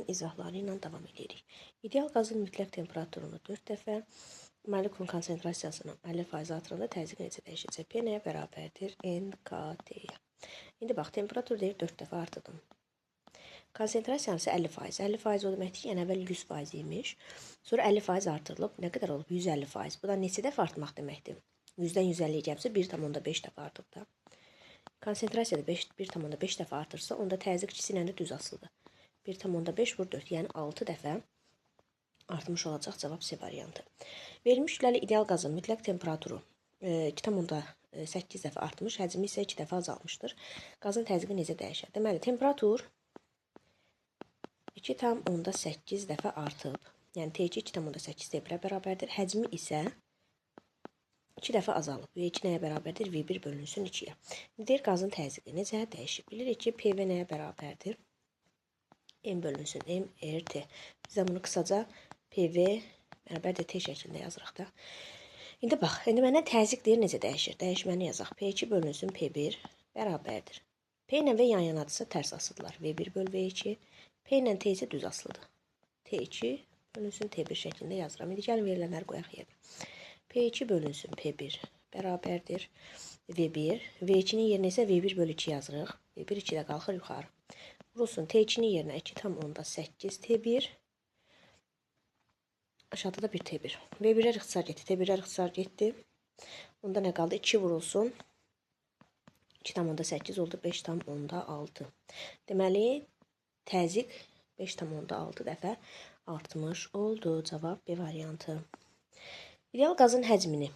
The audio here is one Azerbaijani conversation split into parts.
izahları ilə davam edirik. İdeal qazın mütləq temperaturunu 4 dəfə, molekulun konsentrasiyasını 50% artıranda təzyiq necə dəyişəcək? P nəyə bərabərdir? NKT-yə. İndi bax, temperatur deyir 4 dəfə artırdım. Konsentrasiyanı isə 50%. 50% o deməkdir ki, yəni əvvəl 100% imiş, sonra 50% artırılıb. Nə qədər olub? 150%. Bu da neçə dəfə artmaq deməkdir? 100-dən 150 gəlibsə 1,5 dəfə artıb da. Konsentrasiyada 1,5 dəfə artırsa, onda təzyiq ikisi ilə də düz asılıdır. 1,5 vur 4, yəni 6 dəfə artmış olacaq. Cavab C variantı. Verilmiş kütləli ideal qazın mütləq temperaturu 2,8 dəfə artmış, həcmi isə 2 dəfə azalmışdır. Qazın təzyiqi necə dəyişər? Deməli, temperatur 2,8 dəfə artıb. Yəni T2 2,8 T1-ə bərabərdir. Həcmi isə 2 dəfə azalıb. V2 nəyə bərabərdir? V1 bölünsün 2-yə. Deyir, qazın təzyiqi necə dəyişib? Bilirik ki, PV nəyə bərabərdir? M bölünsün M, RT. Bizə bunu qısaca PV bərabərdir T şəklində yazırıq da. İndi bax, indi mənə təzyiq deyir necə dəyişir? Dəyişməni yazaq. P2 bölünsün P1 bərabərdir. P ilə V yan-yanadırsa tərs asılıdırlar. V1 böl V2. P ilə T isə düz asılıdır. T2 bölünsün T1 şəklində yazıram. İndi gəlin verilənləri qoyaq yerinə. P2 bölünsün P1 bərabərdir. V1. V2-nin yerinə isə V1 bölü 2 yazırıq. V1 2 də qalxır yuxarı. Vurulsun T2-nin yerinə 2,8 T1. Aşağıda da 1 T1. V1'ə ixtisar getdi. T1'ə ixtisar getdi. Onda nə qaldı? 2 vurulsun. 2,8 oldu. 5,6. Deməli, təzyiq 5,6 dəfə artmış oldu. Cavab B variantı. İdeal qazın həcmini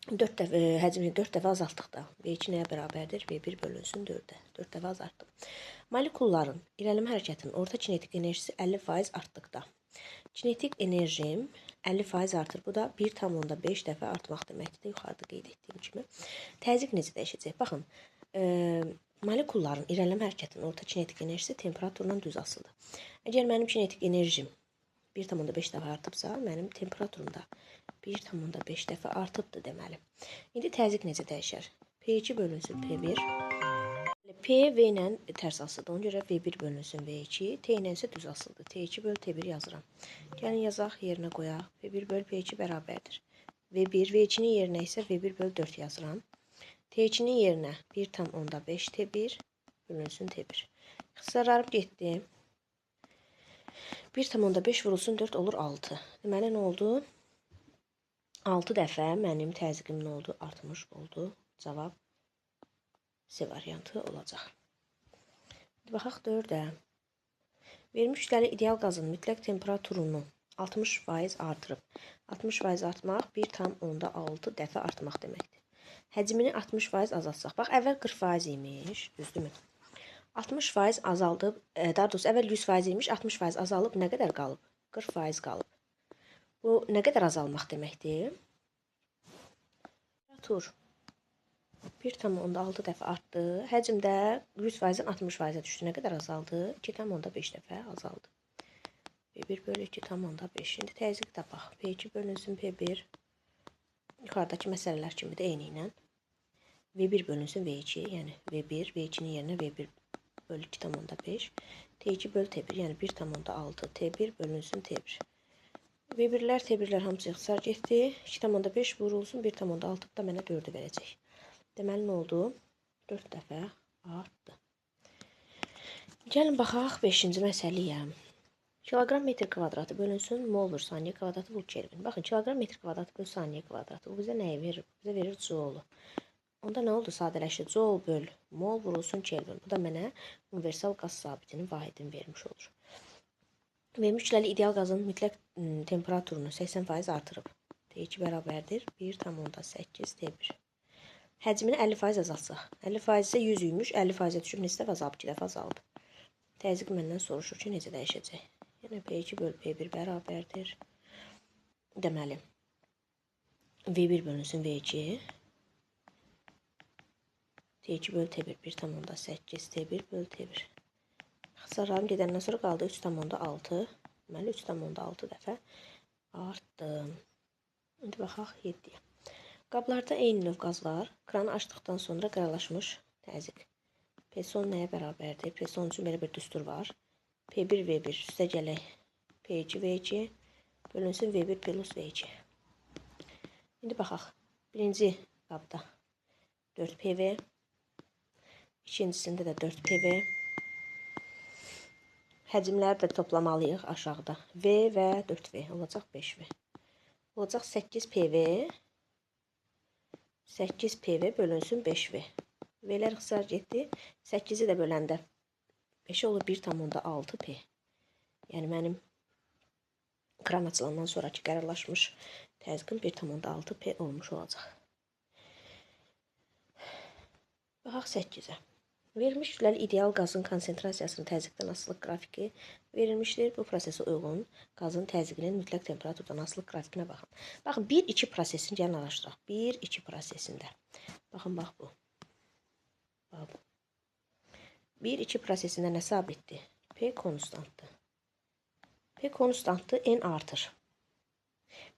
4 dəfə azaltdıqda V2 nəyə bərabərdir? V1 bölünsün 4-ə. 4 dəfə azaltdım. Molekulların irəlilmə hərəkətinin orta kinetik enerjisi 50% artdıqda. Kinetik enerjim 50% artır. Bu da 1,5 dəfə artmaq deməkdir. Yuxarıda qeyd etdiyim kimi. Təzyiq necə dəyişəcək? Baxın, molekulların irəlilmə hərəkətinin orta kinetik enerjisi temperaturla düz asılıdır. Əgər mənim kinetik enerjim 1,5 dəfə artıbsa, mənim temperaturum da 1,5 dəfə artıbdır deməli. İndi təzyiq necə dəyişər? P2 bölünsün P1. P V ilə tərs asılıdır. Ona görə V1 bölünsün V2. T ilə isə düz asılıdır. T2 böl T1 yazıram. Gəlin yazaq, yerinə qoyaq. V1 böl P2 bərabərdir. V1, V2-nin yerinə isə V1 böl 4 yazıram. T2-nin yerinə 1,5 T1 bölünsün T1. İxtisarlarım getdi. 1,5 vurulsun 4 olur 6. Deməli, nə oldu? 6 dəfə mənim təzyiqim nə oldu? Artmış oldu. Cavab C variantı olacaq. Baxaq 4-ə. Verilmiş kütləli ideal qazın mütləq temperaturunu 60% artırıb. 60% artmaq 1,6 dəfə artmaq deməkdir. Həcmini 60% azaltsaq. Bax, əvvəl 40% imiş, düzdürmü? 60% azaldıb, daha doğrusu əvvəl 100% imiş, 60% azalıb nə qədər qalıb? 40% qalıb. Bu nə qədər azalmaq deməkdir? Temperatur 1,6 dəfə artdı. Həcm də 100%-dən 60%-ə düşdü. Nə qədər azaldı? 2,5 dəfə azaldı. P1 bölü 2,5. Şimdi təzyiq tapaq. P2 bölünsün P1. Yuxarıdakı məsələlər kimi də eyni ilə. V1 bölünsün V2. Yəni V1, V2-nin yerinə V1 bölü 2,5. T2 bölü T1. Yəni 1,6. T1 bölünsün T1. V1'lər, T1'lər hamısı ixtisar getdi. 2,5 vurulsun 1,6 da mənə 4'ü verəcək. Deməli, nə oldu? 4 dəfə artdı. Gəlin baxaq 5-ci məsələyə. Kiloqram metr kvadratı bölünsün mol vur saniyə kvadratı vur Kelvin. Baxın, kiloqram metr kvadratı böl saniyə kvadratı. Bu bizə nəyi verir? Bizə verir joulu. Onda nə oldu? Sadələşir. Joul böl mol vurulsun Kelvin. Bu da mənə universal qaz sabitinin vahidini vermiş olur. Verilmiş kütləli ideal qazın mütləq temperaturunu 80% artırıb. T2 bərabərdir 1,8 T1. Həcmini 50% azaltsaq. 50% isə 100 imiş, 50%-ə düşüb neçə dəfə azalıb? 2 dəfə azalıb. Təzyiq məndən soruşur ki, necə dəyişəcək? Yəni P2 böl P1 bərabərdir. Deməli, V1 bölünsün V2. T2 böl T1 1,8 T1 böl T1. İxtisarlarım gedəndən sonra qaldı 3,6. Deməli, 3,6 dəfə artdı. İndi baxaq 7-yə. Qablarda eyni növ qaz var. Kranı açdıqdan sonra qaralaşmış təzyiq. P son nəyə bərabərdir? P son üçün belə bir düstur var. P1 V1 üstə gələk. P2 V2 bölünsün V1 plus V2. İndi baxaq. Birinci qabda 4PV. İkincisində də 4PV. Həcmləri də toplamalıyıq aşağıda. V və 4V olacaq 5V. Olacaq 8PV. 8PV bölünsün 5V. V'lər ixtisar getdi. 8-i də böləndə 5 olur 1,6P. Yəni mənim kran açılandan sonraki qərarlaşmış təzyiqim 1,6P olmuş olacaq. Baxaq 8-ə. Verilmiş kütləli ideal qazın konsentrasiyasının təzyiqdən asılılıq qrafiki verilmişdir. Bu prosesə uyğun qazın təzyiqinin mütləq temperaturdan asılılıq grafikinə baxın. Baxın 1-2 prosesini gəlin araşdıraq. 1-2 prosesində. Baxın bax bu. Bax bu. 1-2 prosesində nə sabitdir? P konstantdır. P konstantdır, N artır.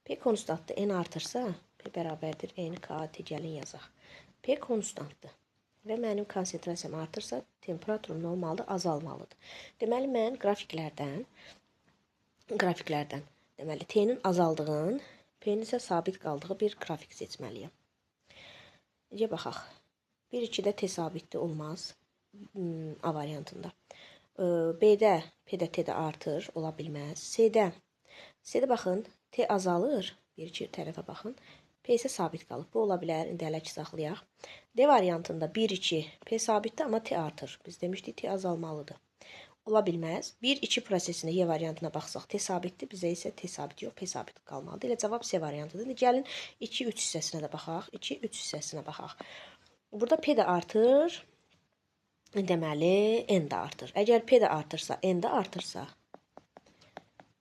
P konstantdır, N artırsa, P bərabərdir, N KT gəlin yazaq. P konstantdır və mənim konsentrasiyam artırsa, temperaturum nə olmalıdır? Azalmalıdır. Deməli, mən qrafiklərdən, deməli, T-nin azaldığın, P-nin isə sabit qaldığı bir qrafik seçməliyəm. İncə baxaq. 1-2-də T sabitdir, olmaz. A variantında. B-də P-də T-də artır, ola bilməz. C-də baxın, T azalır. 1-2 tərəfə baxın. P isə sabit qalıb. Bu ola bilər. İndi hələ ki saxlayaq. D variantında 1-2 P sabitdir, amma T artır. Biz demişdik T azalmalıdır. Ola bilməz. 1-2 prosesində Y variantına baxsaq T sabitdir. Bizə isə T sabit yox, P sabit qalmalıdır. Elə cavab C variantıdır. İndi gəlin 2-3 hissəsinə də baxaq. 2-3 hissəsinə baxaq. Burada P də artır. Deməli, N də artır. Əgər P də artırsa, N də artırsa,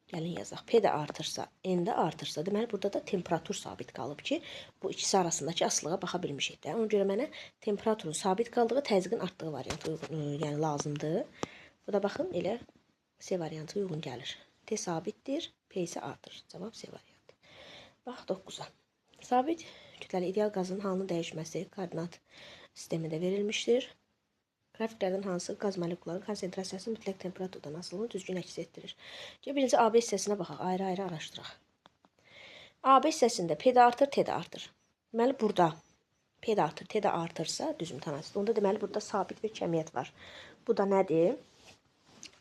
gəlin yazaq. P də artırsa, N də artırsa, deməli, burada da temperatur sabit qalıb ki, bu ikisi arasındakı asılığa baxa bilmişik də. Ona görə mənə temperaturun sabit qaldığı, təzyiqin artdığı variantı yəni lazımdır. Bu da baxın, elə C variantı uyğun gəlir. T sabitdir, P isə artır. Cavab C variantı. Bax, 9-a. Sabit kütləli ideal qazın halının dəyişməsi koordinat sistemində verilmişdir. Qrafiklərdən hansı qaz molekulların konsentrasiyası mütləq temperaturdan asılılığını düzgün əks etdirir. Birinci AB hissəsinə baxaq, ayrı-ayrı araşdıraq. AB hissəsində P də artır, T də artır. Deməli, burada P də artır, T də artırsa, düz mütənasibdir. Onda deməli, burada sabit bir kəmiyyət var. Bu da nədir?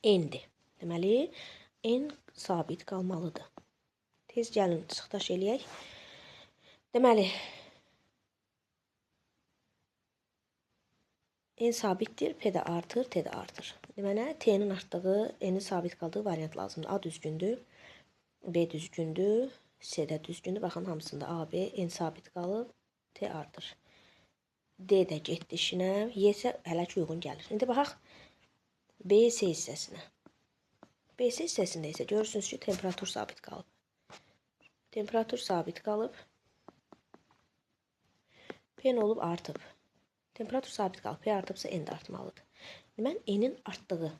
N-dir. Deməli, N sabit qalmalıdır. Tez gəlin, çıxdaş eləyək. Deməli, N sabitdir, P də artır, T də artır. Mənə T-nin artdığı, N-in sabit qaldığı variant lazımdır. A düzgündür, B düzgündür, C də düzgündür. Baxın, hamısında A, B, N sabit qalıb, T artır. D də getdi işinə, Y isə hələ ki uyğun gəlir. İndi baxaq BC hissəsinə. BC hissəsində isə görürsünüz ki, temperatur sabit qalıb. Temperatur sabit qalıb. P nə olub? Artıb. Temperatur sabit qalıb. P artıbsa N də artmalıdır. Mən N-in artdığı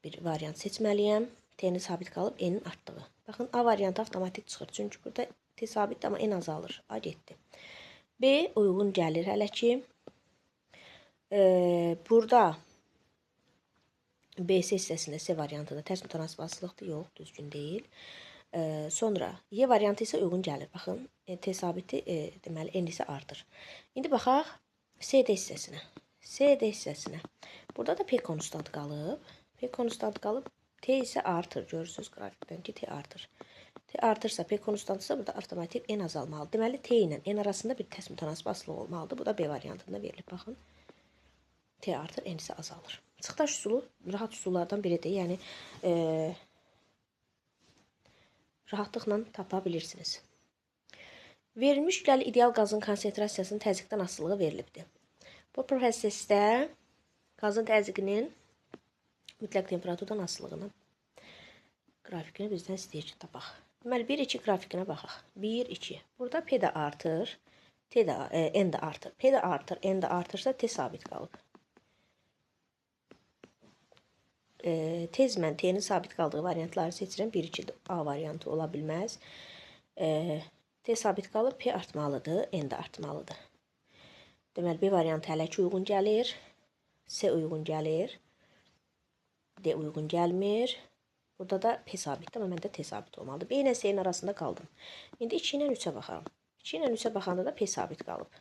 bir variant seçməliyəm. T-nin sabit qalıb, N-in artdığı. Baxın, A variantı avtomatik çıxır. Çünki burada T sabitdir, amma N azalır. A getdi. B uyğun gəlir hələ ki. Burada BC hissəsində C variantında tərs mütənasib asılıqdır. Yox, düzgün deyil. Sonra Y variantı isə uyğun gəlir. Baxın, T sabitdir, deməli N isə artır. İndi baxaq CD hissəsinə. CD hissəsinə. Burada da P konstant qalıb. P konstant qalıb. T isə artır. Görürsünüz qrafikdən ki, T artır. T artırsa, P konstantsa burada avtomatik N azalmalıdır. Deməli, T ilə N arasında bir tərs mütənasib asılıq olmalıdır. Bu da B variantında verilib. Baxın, T artır, N isə azalır. Çıxdaş üsulu rahat üsullardan biridir. Yəni, rahatlıqla tapa bilirsiniz. Verilmiş kütləli ideal qazın konsentrasiyasının təzyiqdən asılılığı verilibdir. Bu prosesdə qazın təzyiqinin mütləq temperaturdan asılılığını qrafikini bizdən istəyir ki, tapaq. Deməli, 1-2 qrafikinə baxaq. 1-2. Burada P də artır, N də artır. P də artır, N də artırsa T sabit qalıb. Tez mən T-nin sabit qaldığı variantları seçirəm. 1-2 A variantı ola bilməz. T sabit qalıb, P artmalıdır, N də artmalıdır. Deməli, B variantı hələ ki uyğun gəlir. C uyğun gəlir. D uyğun gəlmir. Burada da P sabitdir, amma məndə T sabit olmalıdır. B ilə S-nin arasında qaldım. İndi 2 ilə 3-ə baxaram. 2 ilə 3-ə baxanda da P sabit qalıb.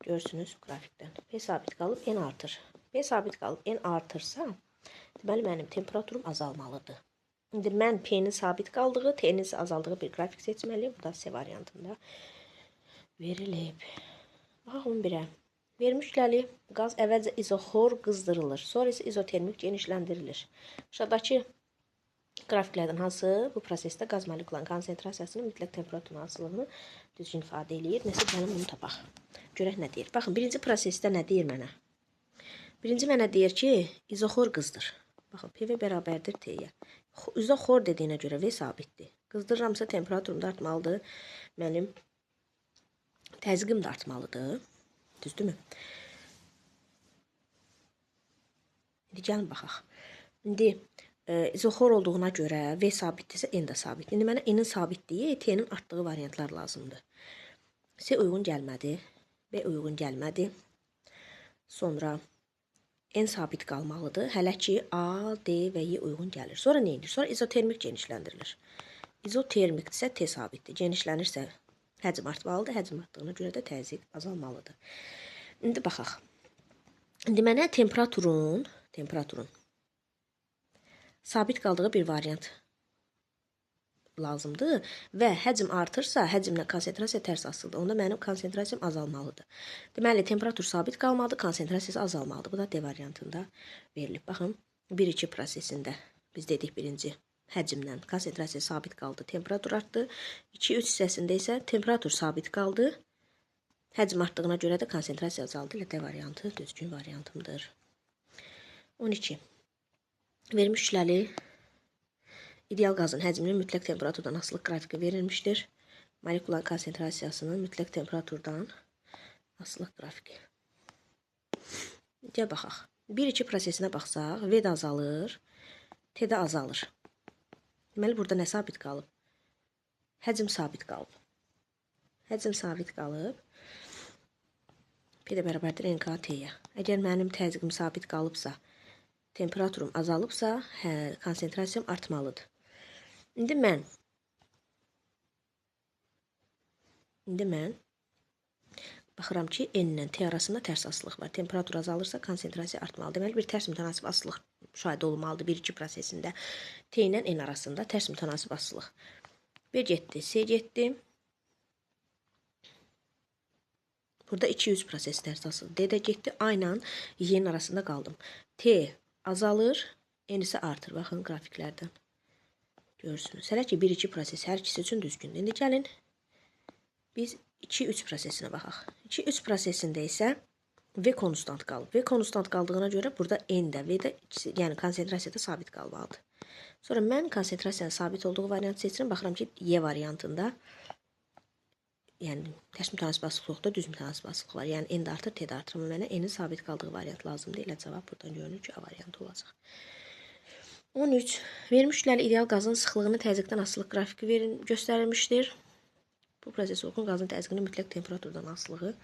Görürsünüz qrafikdən. P sabit qalıb, N artır. P sabit qalıb, N artırsa, deməli mənim temperaturum azalmalıdır. İndi mən P-nin sabit qaldığı, T-nin azaldığı bir qrafik seçməliyim. Bu da C variantında verilib. Baxaq 11-ə. Vermişləri qaz əvvəlcə izoxor qızdırılır, sonra isə izotermik genişləndirilir. Aşağıdakı qrafiklərdən hansı bu prosesdə qaz molekularının konsentrasiyasının mütləq temperaturun asılılığını düzgün ifadə eləyir? Nəsə gəlin bunu tapaq. Görək nə deyir. Baxın, birinci prosesdə nə deyir mənə? Birinci mənə deyir ki, izoxor qızdır. Baxın, PV bərabərdir T-yə. İzoxor dediyinə görə V sabitdir. Qızdırıramsa temperaturum da artmalıdır. Mənim təzyiqim də artmalıdır. Düzdürmü? İndi gəlin baxaq. İndi izoxor olduğuna görə V sabitdirsə N də sabit. İndi mənə N-in sabitliyi T-nin artdığı variantlar lazımdır. C uyğun gəlmədi. B uyğun gəlmədi. Sonra N sabit qalmalıdır. Hələ ki A, D və Y uyğun gəlir. Sonra nə edir? Sonra izotermik genişləndirilir. İzotermikdirsə T sabitdir. Genişlənirsə həcm artmalıdır. Həcm artdığına görə də təzyiq azalmalıdır. İndi baxaq. İndi mənə temperaturun sabit qaldığı bir variant lazımdır və həcm artırsa, həcmlə konsentrasiya tərs asılıdır. Onda mənim konsentrasiyam azalmalıdır. Deməli, temperatur sabit qalmalıdır, konsentrasiyası azalmalıdır. Bu da D variantında verilib. Baxın, 1-2 prosesində biz dedik birinci həcmlə konsentrasiya sabit qaldı, temperatur artdı. 2-3 hissəsində isə temperatur sabit qaldı. Həcm artdığına görə də konsentrasiya azaldı. Elə D variantı düzgün variantımdır. 12. Vermişləri ideal qazın həcminin mütləq temperaturdan asılılıq qrafiki verilmişdir. Molekular konsentrasiyasının mütləq temperaturdan asılılıq qrafiki. Gəl baxaq. 1-2 prosesinə baxsaq, V də azalır, T də azalır. Deməli, burada nə sabit qalıb? Həcm sabit qalıb. Həcm sabit qalıb. P də bərabərdir NK T-yə. Əgər mənim təzyiqim sabit qalıbsa, temperaturum azalıbsa, konsentrasiyam artmalıdır. İndi mən baxıram ki, N ilə T arasında tərs asılılıq var. Temperatur azalırsa, konsentrasiya artmalıdır. Deməli, bir tərs mütənasib asılılıq müşahidə olunmalıdır 1-2 prosesində. T ilə N arasında tərs mütənasib asılılıq. B getdi, C getdi. Burada 2-3 proses tərs asıldı. D də getdi, A ilə Y-nin arasında qaldım. T azalır, N isə artır. Baxın, qrafiklərdən. Görürsünüz. Hələ ki, 1-2 proses hər ikisi üçün düzgündür. İndi gəlin, biz 2-3 prosesinə baxaq. 2-3 prosesində isə V konstant qalıb. V konstant qaldığına görə burada N də, V də, yəni konsentrasiyada sabit qalmalıdır. Sonra mən konsentrasiyanın sabit olduğu variantı seçirəm. Baxıram ki, Y variantında, yəni tərs mütənasib asılıqda düz mütənasib asılıq var. Yəni N də artır, T də artır. Amma mənə N-in sabit qaldığı variant lazımdır. Elə cavab buradan görünür ki, A variantı olacaq. 13. Vermişləri ideal qazın sıxlığını təzyiqdən asılılıq qrafiki göstərilmişdir. Bu proses uyğun qazın təzyiqinin mütləq temperaturdan asılığı.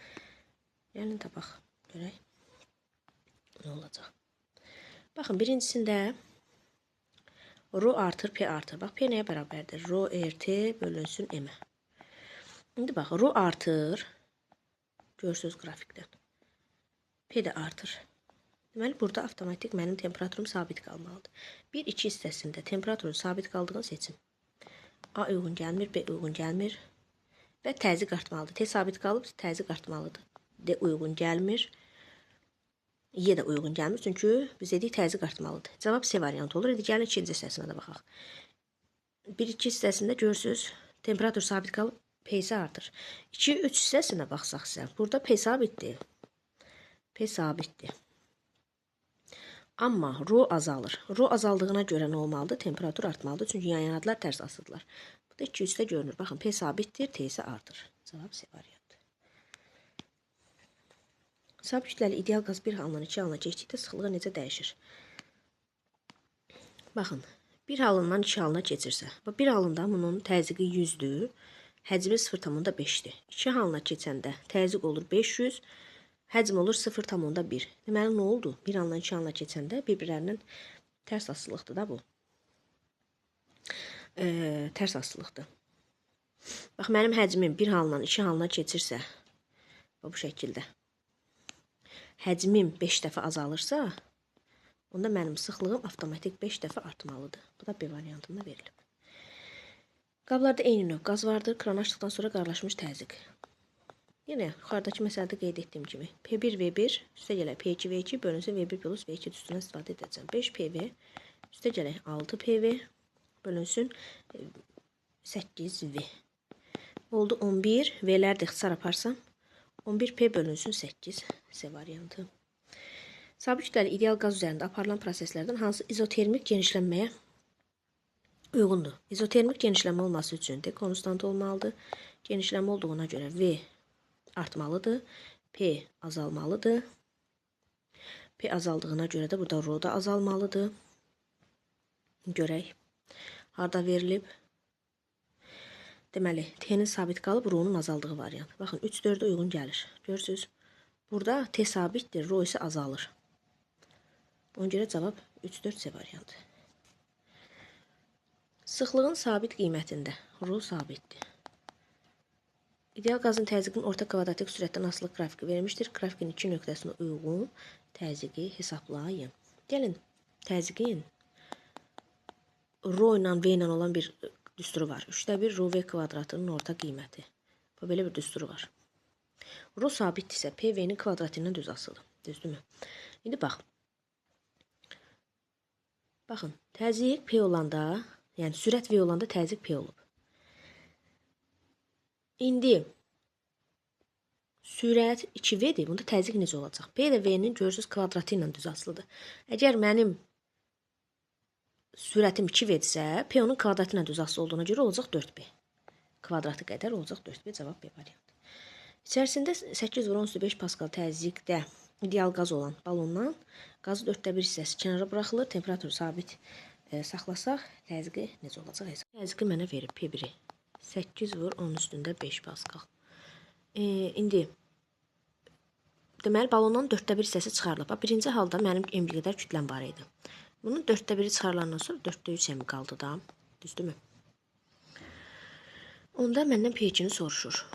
Yəni tapaq. Görək. Nə olacaq? Baxın, birincisində Rho artır, P artır. Bax, P nəyə bərabərdir? Rho RT bölünsün M-ə. İndi bax, Rho artır. Görürsünüz qrafikdən. P də artır. Deməli, burada avtomatik mənim temperaturum sabit qalmalıdır. 1-2 hissəsində temperaturun sabit qaldığını seçin. A uyğun gəlmir, B uyğun gəlmir və təzyiq artmalıdır. T sabit qalıb, təzyiq artmalıdır. D uyğun gəlmir, Y də uyğun gəlmir, çünki biz dedik təzyiq artmalıdır. Cavab C variantı olur. İndi gəlin ikinci hissəsinə də baxaq. 1-2 hissəsində görürsünüz, temperatur sabit qalıb, P isə artır. 2-3 hissəsinə baxsaq isə, burada P sabitdir. P sabitdir. Amma Rho azalır. Rho azaldığına görə nə olmalıdır? Temperatur artmalıdır. Çünki yan-yanadılar tərs asıdırlar. Bu da 2-3-də görünür. Baxın, P sabitdir, T isə artır. Cavab C variantı. Sabit kütləli ideal qaz bir halından 2 halına keçdikdə sıxlığı necə dəyişir? Baxın, bir halından 2 halına keçirsə, bir halında bunun təzyiqi 100-dür, həcmi 0,5-dir. 2 halına keçəndə təzyiq olur 500, həcm olur 0,1. Deməli, nə oldu? Bir halından 2 halına keçəndə bir-birlərinin Tərs asılıqdır da bu. Tərs asılıqdır. Bax, mənim həcmim bir haldan 2 halına keçirsə, bu şəkildə, həcmim 5 dəfə azalırsa, onda mənim sıxlığım avtomatik 5 dəfə artmalıdır. Bu da B variantında verilib. Qablarda eyni növ qaz vardır. Kranı açdıqdan sonra qarlaşmış təzyiq. Yenə yuxarıdakı məsələdə qeyd etdiyim kimi P1 V1 üstə gələk P2 V2 bölünsün V1 plus V2 üstündən istifadə edəcəm. 5 PV üstə gələk 6 PV bölünsün 8 V. Oldu 11. V'lər də ixtisar aparsam 11 P bölünsün 8 C variantı. Sabit kütləli ideal qaz üzərində aparılan proseslərdən hansı izotermik genişlənməyə uyğundur? İzotermik genişlənmə olması üçün T konstant olmalıdır. Genişlənmə olduğuna görə V artmalıdır. P azalmalıdır. P azaldığına görə də burada Rho da azalmalıdır. Görək. Harda verilib? Deməli, T'nin sabit qalıb, Rho'nun azaldığı variant. Baxın, 3-4'ə uyğun gəlir. Görürsünüz? Burada T sabitdir, Rho isə azalır. Ona görə cavab 3-4 C variantı. Sıxlığın sabit qiymətində Rho sabitdir. İdeal qazın təzyiqinin orta kvadratik sürətdən asılı qrafiki verilmişdir. Qrafikin 2 nöqtəsinə uyğun təzyiqi hesablayın. Gəlin, təzyiqin Rho ilə V ilə olan bir düsturu var. 3/1 Rho V kvadratının orta qiyməti. Bu belə bir düsturu var. Rho sabitdirsə P V'nin kvadratı ilə düz asılı. Düzdürmü? İndi bax. Baxın, təzyiq P olanda, yəni sürət V olanda təzyiq P olub. İndi sürət 2V'dir. Bunda təzyiq necə olacaq? P ilə V'nin görürsünüz kvadratı ilə düz asılıdır. Əgər mənim sürətim 2V'dirsə, P onun kvadratı ilə düz asılı olduğuna görə olacaq 4B. Kvadratı qədər olacaq 4B. Cavab B variantı. İçərisində 8/10⁵ Paskal təzyiqdə ideal qaz olan balondan qazı 4/1 hissəsi kənara buraxılır. Temperaturu sabit saxlasaq, təzyiqi necə olacaq? Təzyiqi mənə verib P1-i. 8/10⁵ Paskal. İndi deməli balondan 4/1 hissəsi çıxarılıb. Birinci halda mənim M qədər kütləm var idi. Bunun 4/1-i çıxarılandan sonra 4/3 M qaldı da. Düzdürmü? Onda məndən pH-ini soruşur.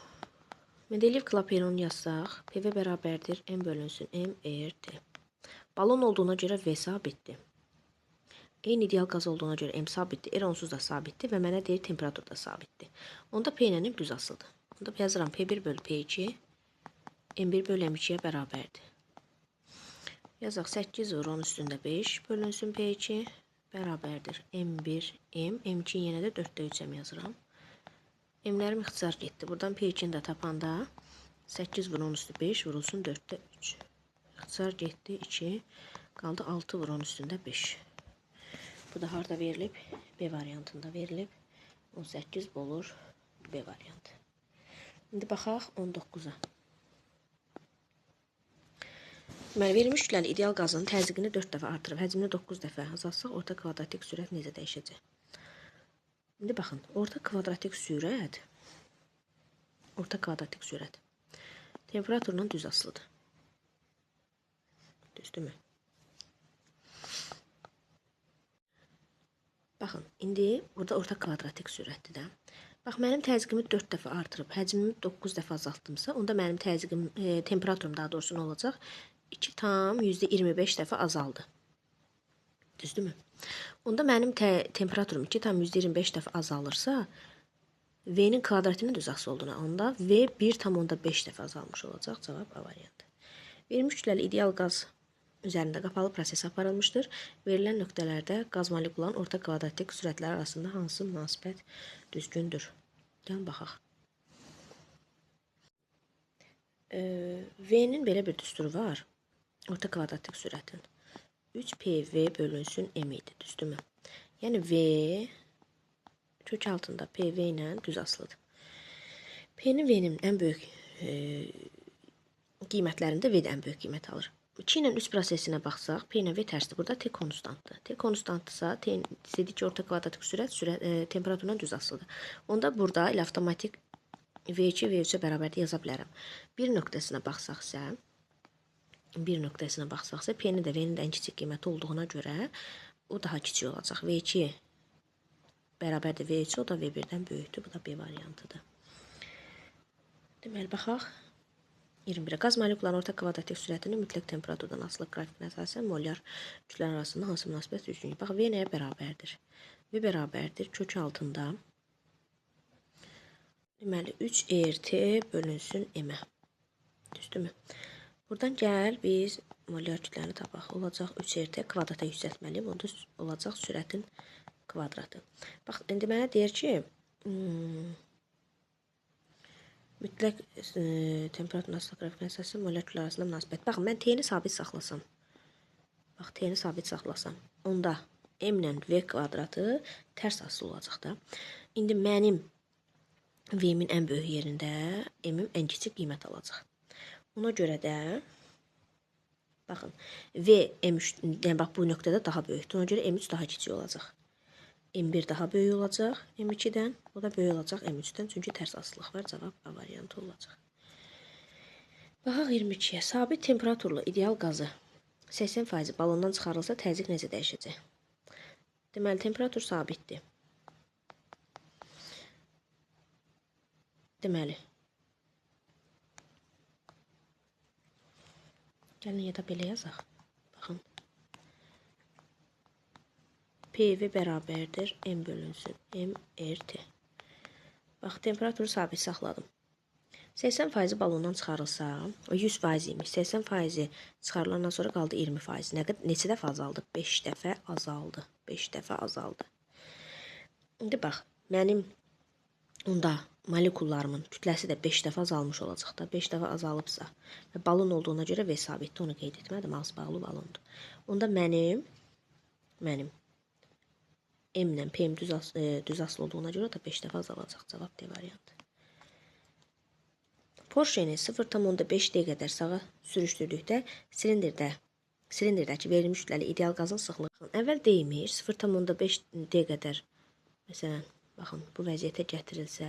Mendeleyev klaperonunu yazsaq, PV bərabərdir M bölünsün M RT. Balon olduğuna görə V sabitdir. Eyni ideal qaz olduğuna görə M sabitdir. R onsuz da sabitdir və mənə deyir temperatur da sabitdir. Onda P ilə M düz asılıdır. Onda yazıram P1 bölü P2 M1 bölü M2-yə bərabərdir. Yazaq 8/10⁵ bölünsün P2 bərabərdir M1 M. M2 yenə də 4/3 M yazıram. M'lərim ixtisar getdi. Buradan P2'ni də tapanda 8/10⁵ vurulsun 4/3. İxtisar getdi 2. Qaldı 6/10⁵. Bu da harda verilib? B variantında verilib. 18 olur B variantı. İndi baxaq 19-a. Deməli, verilmiş kütləli ideal qazın təzyiqini 4 dəfə artırıb, həcmini 9 dəfə azaltsaq, orta kvadratik sürət necə dəyişəcək? İndi baxın, orta kvadratik sürət temperaturla düz asılıdır. Düzdürmü? Baxın, indi burada orta kvadratik sürətdir də. Bax, mənim təzyiqimi 4 dəfə artırıb, həcmimi 9 dəfə azaltdımsa, onda mənim təzyiqim, temperaturum daha doğrusu nə olacaq? 2,25 dəfə azaldı. Düzdürmü? Onda mənim temperaturum 2,25 dəfə azalırsa, V'nin kvadratının düz asılı olduğuna, onda V 1,5 dəfə azalmış olacaq. Cavab A variantı. Verilmiş kütləli ideal qaz üzərində qapalı proses aparılmışdır. Verilən nöqtələrdə qaz molekulanın orta kvadratik sürətləri arasında hansı münasibət düzgündür? Gəlin baxaq. V'nin belə bir düsturu var. Orta kvadratik sürətin 3PV bölünsün M idi, düzdürmü? Yəni V kök altında PV ilə düz asılıdır. P'nin V'nin ən böyük qiymətlərində V də ən böyük qiymət alır. 2 ilə 3 prosesinə baxsaq, P ilə V tərsdir. Burada T konstantdır. T konstantdırsa, T istədik ki, orta kvadratik sürət temperaturla düz asılıdır. Onda burada ilə avtomatik V2, V3-ə bərabərdə yaza bilərəm. Bir nöqtəsinə baxsaqsa, P-nin də V-nin də ən kiçik qiyməti olduğuna görə o daha kiçik olacaq. V2 bərabərdir V3, o da V1-dən böyükdür. Bu da B variantıdır. Deməli, baxaq. 21. Qaz molekularının orta kvadratik sürətinin mütləq temperaturdan asılı qrafikinə əsasən molyar kütlələr arasında hansı münasibət düzgün? Bax, V nəyə bərabərdir? V bərabərdir kök altında. Deməli, 3RT bölünsün M-ə. Düzdürmü? Buradan gəl, biz molyar kütləni tapaq. Olacaq 3RT kvadrata yüksəltməliyim. Onda olacaq sürətin kvadratı. Bax, indi mənə deyir ki, mütləq temperaturun asılı qrafikinə əsasən molyar kütlələr arasında münasibət. Baxın, mən T-ni sabit saxlasam. Bax, T-ni sabit saxlasam. Onda M ilə V kvadratı tərs asılı olacaq da. İndi mənim V-min ən böyük yerində M-im ən kiçik qiymət alacaq. Ona görə də baxın, V M3, yəni bax bu nöqtədə daha böyükdür. Ona görə M3 daha kiçik olacaq. M1 daha böyük olacaq M2-dən, o da böyük olacaq M3-dən, çünki tərs asılılıq var, cavab A variantı olacaq. Baxaq 22-yə. Sabit temperaturlu ideal qazı 80% balondan çıxarılsa təzyiq necə dəyişəcək? Deməli, temperatur sabitdir. Deməli, gəlin ya da belə yazaq. Baxın. PV bərabərdir M bölünsün M RT. Bax, temperaturu sabit saxladım. 80% balondan çıxarılsa, o 100% imiş. 80% çıxarılandan sonra qaldı 20%. Neçə dəfə azaldı? 5 dəfə azaldı. 5 dəfə azaldı. İndi bax, mənim onda molekullarımın kütləsi də 5 dəfə azalmış olacaq da. 5 dəfə azalıbsa və balon olduğuna görə V sabitdir, onu qeyd etmədim. Az bağlı balondur. Onda mənim M ilə P'm düz asılı olduğuna görə da 5 dəfə azalacaq. Cavab D variantı. Porşeni 0,5D qədər sağa sürüşdürdükdə silindrdəki verilmiş kütləli ideal qazın sıxlığı əvvəl deyilmiş 0,5D qədər, məsələn, baxın, bu vəziyyətə gətirilsə,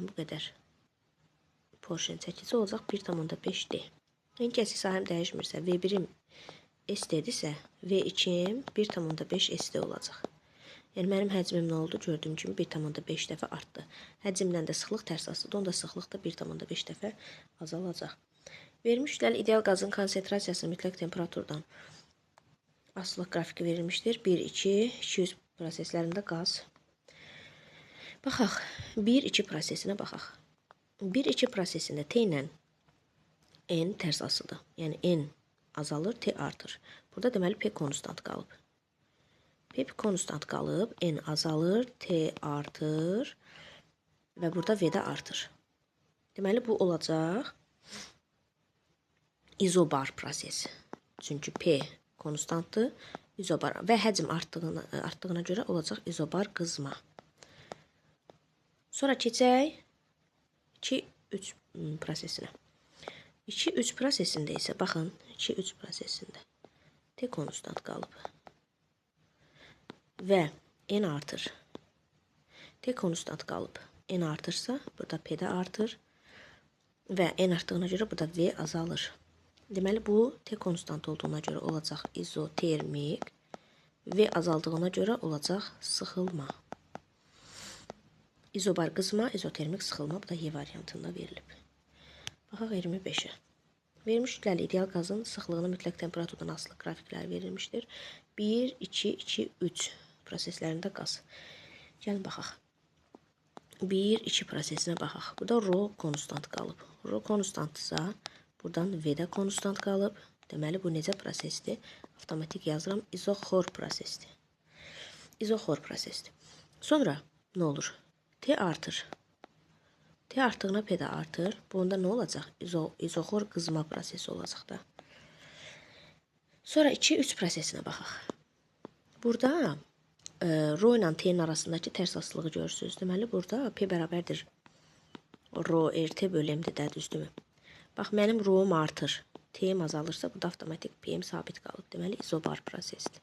bu qədər porşen çəkici olacaq 1,5D. Yəni kəsik sahəm dəyişmirsə, V1-im ST-dirsə, V2-im 1,5 ST olacaq. Yəni, mənim həcmim nə oldu? Gördüyüm kimi 1,5 dəfə artdı. Həcmdən də sıxlıq tərs asılıdır. Onda sıxlıq da 1,5 dəfə azalacaq. Verilmiş kütləli ideal qazın konsentrasiyası mütləq temperaturdan asılı qrafiki verilmişdir. 1, 2, 200 proseslərində qaz. Baxaq, 1, 2 prosesinə baxaq. 1, 2 prosesində T ilə N tərs asıdır. Yəni, N azalır, T artır. Burada deməli P konstant qalıb. P konstant qalıb, N azalır, T artır və burada V də artır. Deməli, bu olacaq izobar proses. Çünki P konstantdır, izobar və həcm artdığına görə olacaq izobar qızma. Sonra keçək 2-3 prosesinə. 2-3 prosesində isə, baxın, 2-3 prosesində T konstant qalıb və N artır. T konstant qalıb. N artırsa, burada P də artır və N artdığına görə burada V azalır. Deməli, bu T konstant olduğuna görə olacaq izotermik, V azaldığına görə olacaq sıxılma. İzobar qızma, izotermik sıxılma, bu da Y variantında verilib. Baxaq 25-ə. Verilmiş kütləli ideal qazın sıxlığını mütləq temperaturdan asılı qrafiklər verilmişdir. 1, 2, 2, 3 proseslərində qaz. Gəlin, baxaq. 1, 2 prosesinə baxaq. Burada rho konstant qalıb. Rho konstantdırsa, buradan V də konstant qalıb. Deməli, bu necə prosesdir? Avtomatik yazıram, izoxor prosesdir. İzoxor prosesdir. Sonra nə olur? T artır. T artığına P də artır. Bu onda nə olacaq? İzoxor qızma prosesi olacaq da. Sonra 2-3 prosesinə baxaq. Burada rho ilə T'nin arasındakı tərs asılılığı görürsünüz. Deməli, burada P bərabərdir rho RT bölü M-dir də, düzdürmü? Bax, mənim rho'm artır. T'im azalırsa, burada avtomatik P'm sabit qalıb. Deməli, izobar prosesdir.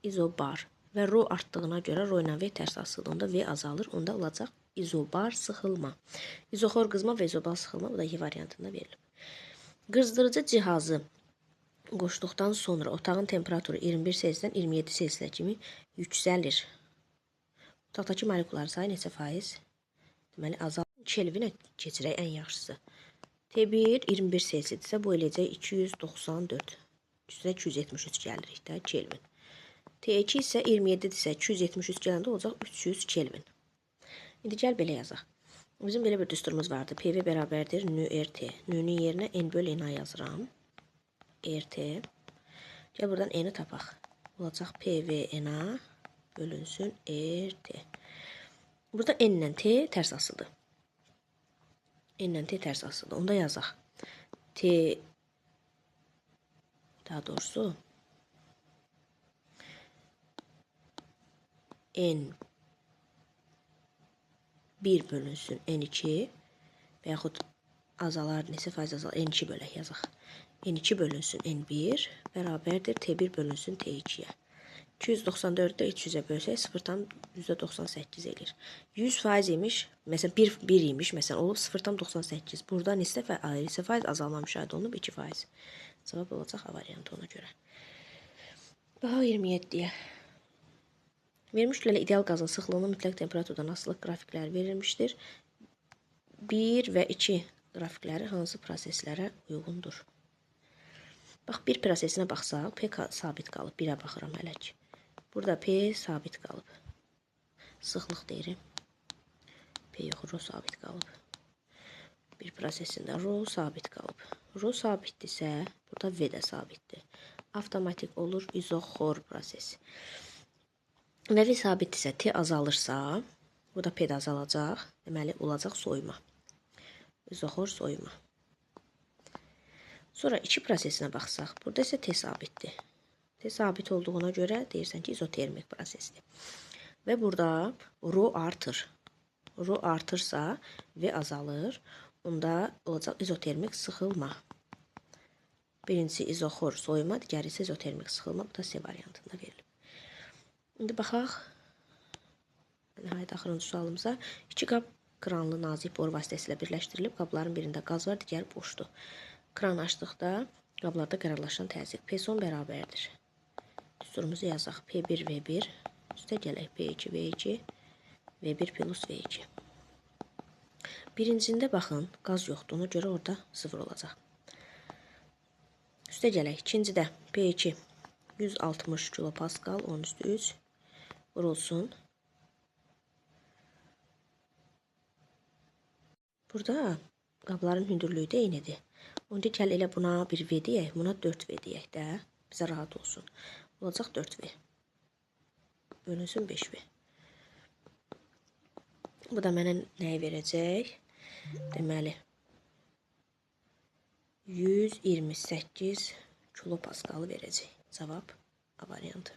İzobar. Və rho artdığına görə rho ilə V tərs asılıdır. Onda V azalır. Onda olacaq izobar sıxılma. İzoxor qızma və izobar sıxılma, bu da Y variantında verilib. Qızdırıcı cihazı qoşduqdan sonra otağın temperaturu 21 Selsidən 27 Selsiyə kimi yüksəlir. Otaqdakı molekulyar sayı neçə faiz? Deməli, azalır. Kelvinə keçirək ən yaxşısı. T1 21 Selsidirsə, bu eləcək 294. Üstünə 273 gəlirik də, Kelvin. T2 isə 27-dirsə, 273 gələndə olacaq 300 Kelvin. İndi gəl belə yazaq. Bizim belə bir düsturumuz vardı. PV bərabərdir nÜ/RT. NÜ-nün yerinə N/NA yazıram. RT. Gəl buradan N-i tapaq. Olacaq PVNA bölünsün RT. Burada N ilə T tərs asıldı. N ilə T tərs asıldı. Onda yazaq. Daha doğrusu N1 bölünsün N2 və yaxud azalar neçə faiz azalar? N2 bölək yazaq. N2 bölünsün N1 bərabərdir T1 bölünsün T2-yə. 294-də 300-ə bölsək 0,98 edir. 100% imiş, məsələn 1 imiş, məsələn olub 0,98. Burada neçə faiz azalma müşahidə olunub? 2%. Cavab olacaq A variantı ona görə. Bax 27-yə. Vermiş kütlələ ideal qazın sıxlığının mütləq temperaturdan asılılıq qrafikləri verilmişdir. 1 və 2 qrafikləri hansı proseslərə uyğundur? Bax, bir prosesinə baxsaq, P sabit qalıb. 1-ə baxıram hələ ki. Burada P sabit qalıb. Sıxlıq deyirim. P yox, rho sabit qalıb. Bir prosesində rho sabit qalıb. Rho sabitdirsə, burada V də sabitdir. Avtomatik olur izoxor proses. Və V sabitdirsə, T azalırsa, burada P də azalacaq. Deməli, olacaq soyuma. İzoxor soyuma. Sonra 2 prosesinə baxsaq, burada isə T sabitdir. T sabit olduğuna görə deyirsən ki, izotermik prosesdir. Və burada rho artır. Rho artırsa V azalır. Onda olacaq izotermik sıxılma. Birincisi izoxor soyuma, digəri isə izotermik sıxılma. Bu da C variantında verilib. İndi baxaq. Nəhayət axırıncı sualımıza. 2 qab kranlı nazik boru vasitəsilə birləşdirilib. Qabların birində qaz var, digəri boşdur. Kran açdıqda qablarda qərarlaşan təzyiq P son bərabərdir. Düsturumuzu yazaq. P1 V1 üstə gələk P2 V2 V1 plus V2. Birincində baxın, qaz yoxdur. Ona görə orada 0 olacaq. Üstə gələk. İkincidə P2 160 kilopascal 10^3 vurulsun. Burada qabların hündürlüyü də eynidir. Onda gəl elə buna bir V deyək, buna 4V deyək də. Bizə rahat olsun. Olacaq 4V. Bölünsün 5V. Bu da mənə nəyi verəcək? Deməli, 128 kilopascalı verəcək. Cavab A variantı.